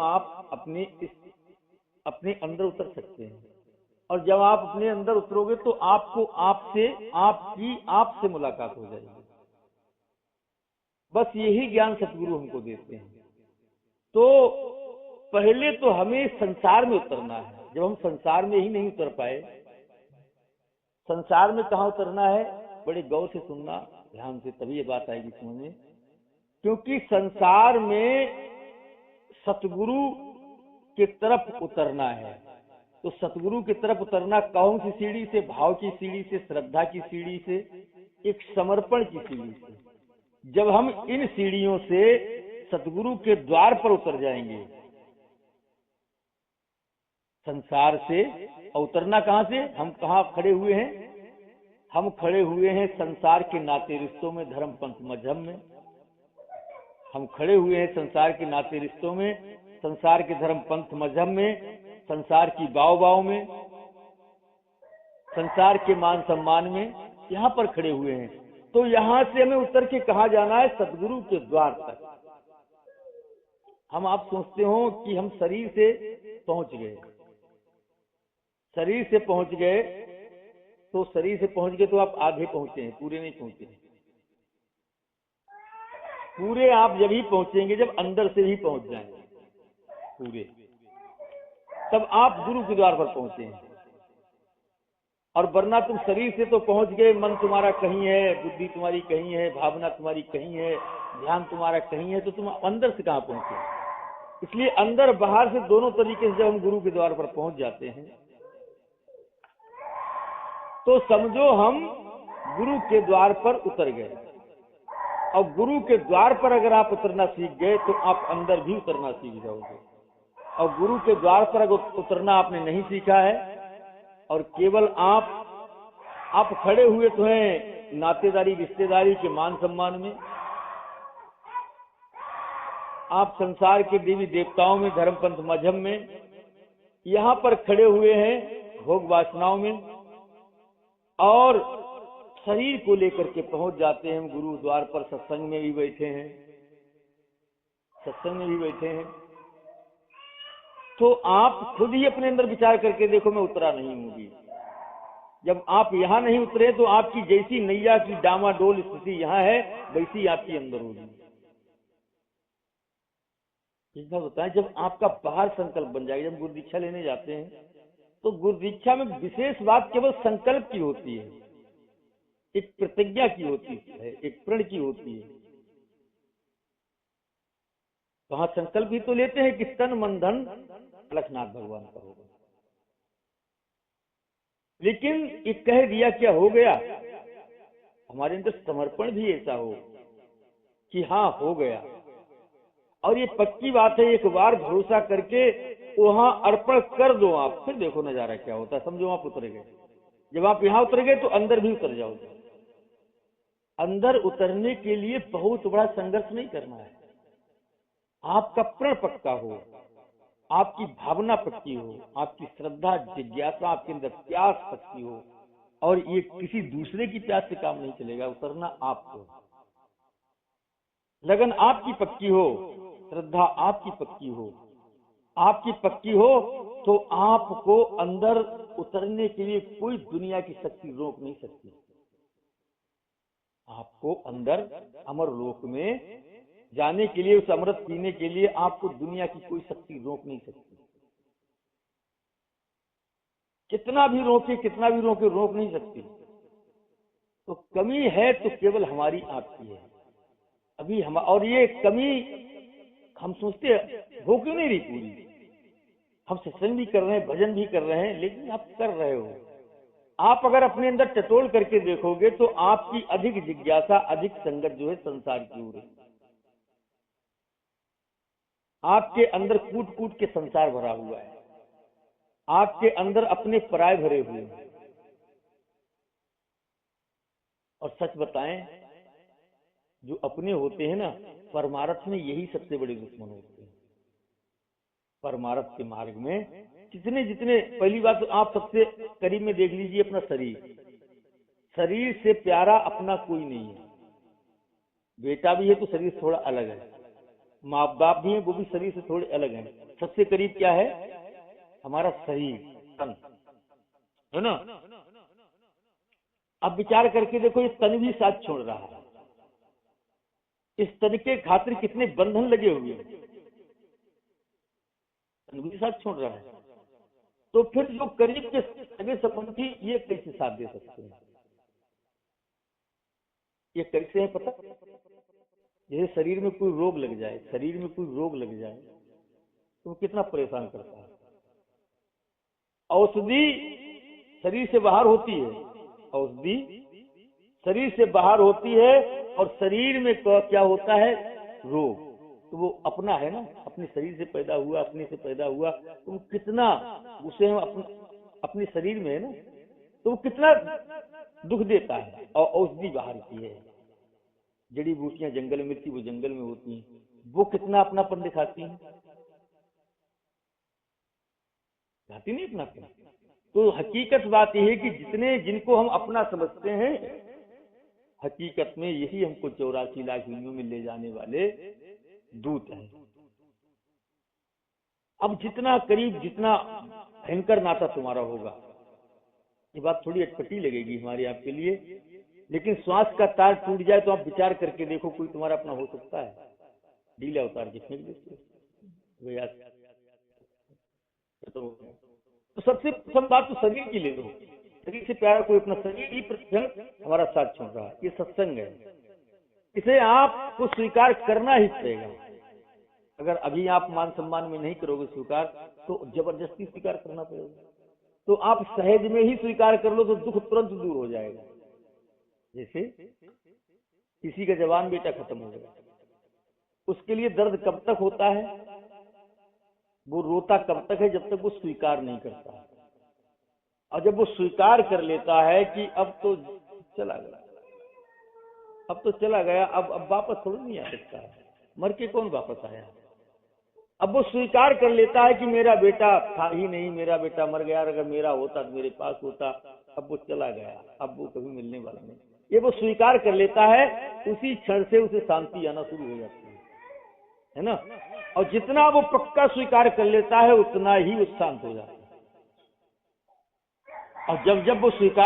आप अपने अंदर उतर सकते हैं। और जब आप अपने अंदर उतरोगे तो आपको आपसे मुलाकात हो जाएगी। बस यही ज्ञान सतगुरु हमको देते हैं। तो पहले तो हमें संसार में उतरना है। जब हम संसार में ही नहीं उतर पाए, संसार में कहाँ उतरना है, बड़े गौर से सुनना ध्यान से, तभी ये बात आएगी समझ में। क्योंकि संसार में सतगुरु की तरफ उतरना है। तो सतगुरु की तरफ उतरना कौन सी सीढ़ी से? भाव की सीढ़ी से, श्रद्धा की सीढ़ी से, एक समर्पण की सीढ़ी से। जब हम इन सीढ़ियों से सतगुरु के द्वार पर उतर जाएंगे संसार से, और उतरना कहां से? हम कहां खड़े हुए हैं? हम खड़े हुए हैं संसार के नाते रिश्तों में, धर्म पंथ मजहब में। हम खड़े हुए हैं संसार के नाते रिश्तों में, संसार के धर्म पंथ मजहब में, संसार की बाव बाव में, संसार के मान सम्मान में, यहाँ पर खड़े हुए हैं। तो यहाँ से हमें उतर के कहाँ जाना है? सतगुरु के द्वार तक। आप सोचते हो कि हम शरीर से पहुंच गए, शरीर से पहुंच गए, तो शरीर से पहुंच गए तो आप आधे पहुंचे हैं, पूरे नहीं पहुंचे। पूरे आप जब ही पहुंचेंगे जब अंदर से ही पहुंच जाएंगे पूरे, तब आप गुरु के द्वार पर पहुंचे हैं। और वरना तुम शरीर से तो पहुंच गए, मन तुम्हारा कहीं है, बुद्धि तुम्हारी कहीं है, भावना तुम्हारी कहीं है, ध्यान तुम्हारा कहीं है, तो तुम अंदर से कहां पहुंचे? इसलिए अंदर बाहर से दोनों तरीके से जब हम गुरु के द्वार पर पहुंच जाते हैं तो समझो हम गुरु के द्वार पर उतर गए। और गुरु के द्वार पर अगर आप उतरना सीख गए तो आप अंदर भी उतरना सीख जाओगे। और गुरु के द्वार पर अगर उतरना आपने नहीं सीखा है और केवल आप खड़े हुए तो हैं नातेदारी रिश्तेदारी के मान सम्मान में, आप संसार के देवी देवताओं में, धर्म पंथ मजहब में, यहां पर खड़े हुए हैं भोग वासनाओं में, और शरीर को लेकर के पहुंच जाते हैं हम गुरु द्वार पर। सत्संग में भी बैठे हैं, सत्संग में भी बैठे हैं, तो आप खुद ही अपने अंदर विचार करके देखो, मैं उतरा नहीं हूंगी। जब आप यहां नहीं उतरे तो आपकी जैसी नैया की डामाडोल स्थिति यहां है वैसी आपकी अंदर होगी। इस बात बताएं, जब आपका बाहर संकल्प बन जाएगा, जब गुरु दीक्षा लेने जाते हैं तो गुरु दीक्षा में विशेष बात केवल संकल्प की होती है, एक प्रतिज्ञा की होती है, एक प्रण की होती है। वहां संकल्प ही तो लेते हैं कि तन मन धन अलखनाथ भगवान का होगा। लेकिन ये कह दिया क्या हो गया? हमारे अंदर समर्पण भी ऐसा हो कि हाँ हो गया। और ये पक्की बात है, एक बार भरोसा करके वहां अर्पण कर दो आप, फिर देखो नजारा क्या होता है। समझो आप उतर गए, जब आप यहां उतर गए तो अंदर भी उतर जाओगे। अंदर उतरने के लिए बहुत बड़ा संघर्ष नहीं करना है। आपका प्रण पक्का हो, आपकी भावना पक्की हो, आपकी श्रद्धा जिज्ञासा, आपके अंदर प्यास पक्की हो, और ये किसी दूसरे की प्यास से काम नहीं चलेगा। उतरना आपको, लगन आपकी पक्की हो, श्रद्धा आपकी पक्की हो, आपकी पक्की हो, तो आपको अंदर उतरने के लिए कोई दुनिया की शक्ति रोक नहीं सकती। आपको अंदर अमर लोक में जाने के लिए, उस अमृत पीने के लिए आपको दुनिया की कोई शक्ति रोक नहीं सकती। कितना भी रोके, कितना भी रोके, रोक नहीं सकती। तो कमी है तो केवल हमारी आपकी है अभी हम। और ये कमी हम सोचते हो क्यों नहीं रही पूरी? हम सत्संग भी कर रहे हैं, भजन भी कर रहे हैं, लेकिन आप कर रहे हो। आप अगर अपने अंदर टटोल करके देखोगे तो आपकी अधिक जिज्ञासा, अधिक संगत जो है संसार की ओर है। आपके अंदर कूट कूट के संसार भरा हुआ है, आपके अंदर अपने पराये भरे हुए हैं। और सच बताएं, जो अपने होते हैं ना, परमार्थ में यही सबसे बड़े दुश्मन होते हैं। परमार्थ के मार्ग में जितने पहली बात तो आप सबसे करीब में देख लीजिए अपना शरीर। शरीर से प्यारा अपना कोई नहीं है। बेटा भी है तो शरीर से थोड़ा अलग है, माँ बाप भी है वो भी शरीर से थोड़े अलग हैं, सबसे करीब क्या है? हमारा शरीर, तन, है ना। अब विचार करके देखो, ये तन भी साथ छोड़ रहा है। इस तन के खातिर कितने बंधन लगे हुए हैं, तन भी साथ छोड़ रहा है। तो फिर जो करीब के सगे संबंधी ये कैसे साथ दे सकते हैं? ये कैसे है पता? जैसे शरीर में कोई रोग लग जाए, शरीर में कोई रोग लग जाए तो वो कितना परेशान करता है। औषधि शरीर से बाहर होती है, औषधि शरीर से बाहर होती है, और शरीर में क्या होता है? रोग। तो वो अपना है ना, अपने शरीर से पैदा हुआ, अपने से पैदा हुआ, तो वो कितना, उसे हम अपने शरीर में है ना, तो वो कितना दुख देता है। और औषधि बाहर की है, जड़ी बूटियां जंगल में मिलती, वो जंगल में होती हैं, वो कितना अपनापन दिखाती हैं, दिखाती नहीं अपनापन। तो हकीकत बात यह है कि जितने जिनको हम अपना समझते हैं, हकीकत में यही हमको 84 लाख योनियों में ले जाने वाले दूत हैं। अब जितना करीब, जितना भयंकर नाता तुम्हारा होगा, ये बात थोड़ी अटपटी लगेगी हमारे आपके लिए, लेकिन श्वास का तार टूट जाए तो आप विचार करके देखो, कोई तुम्हारा अपना हो सकता है? ढीला उतार के फेंक देते। तो सबसे प्रथम बात तो शरीर की ले लो। शरीर से प्यारा कोई अपना शरीर ही प्रतिक्षण हमारा साथ छोड़ रहा है। ये सत्संग है, इसे आपको स्वीकार करना ही पड़ेगा। अगर अभी आप मान सम्मान में नहीं करोगे स्वीकार, तो जबरदस्ती स्वीकार करना पड़ेगा। तो आप सहज में ही स्वीकार कर लो तो दुख तुरंत दूर हो जाएगा। जैसे किसी का जवान बेटा खत्म हो गया, उसके लिए दर्द कब तक होता है? वो रोता कब तक है? जब तक वो स्वीकार नहीं करता। और जब वो स्वीकार कर लेता है कि अब तो चला गया, अब तो चला गया, अब वापस थोड़ी नहीं आ सकता है, मर के कौन वापस आया। अब वो स्वीकार कर लेता है कि मेरा बेटा था ही नहीं, मेरा बेटा मर गया, अगर मेरा होता तो मेरे पास होता, अब वो चला गया, अब वो कभी मिलने वाला नहीं। ये वो स्वीकार कर लेता है, उसी क्षण से उसे शांति आना शुरू हो जाती है ना। और जितना वो पक्का स्वीकार कर लेता है, उतना ही वो शांत हो जाता है। और जब जब वो स्वीकार